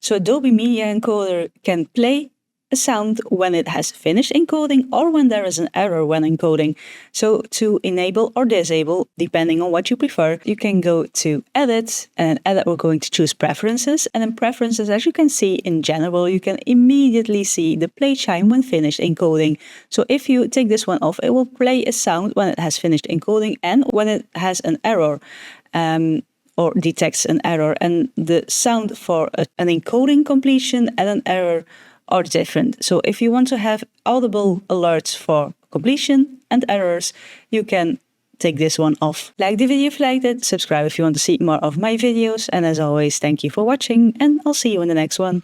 So Adobe Media Encoder can play a sound when it has finished encoding or when there is an error when encoding. So to enable or disable, depending on what you prefer, you can go to Edit, and in Edit we're going to choose Preferences, and in Preferences, as you can see in general, you can immediately see the play chime when finished encoding. So if you take this one off, it will play a sound when it has finished encoding and when it has an error. Or detects an error, and the sound for an encoding completion and an error are different. So if you want to have audible alerts for completion and errors, you can take this one off. Like the video if you liked it, subscribe if you want to see more of my videos, and as always, thank you for watching, and I'll see you in the next one.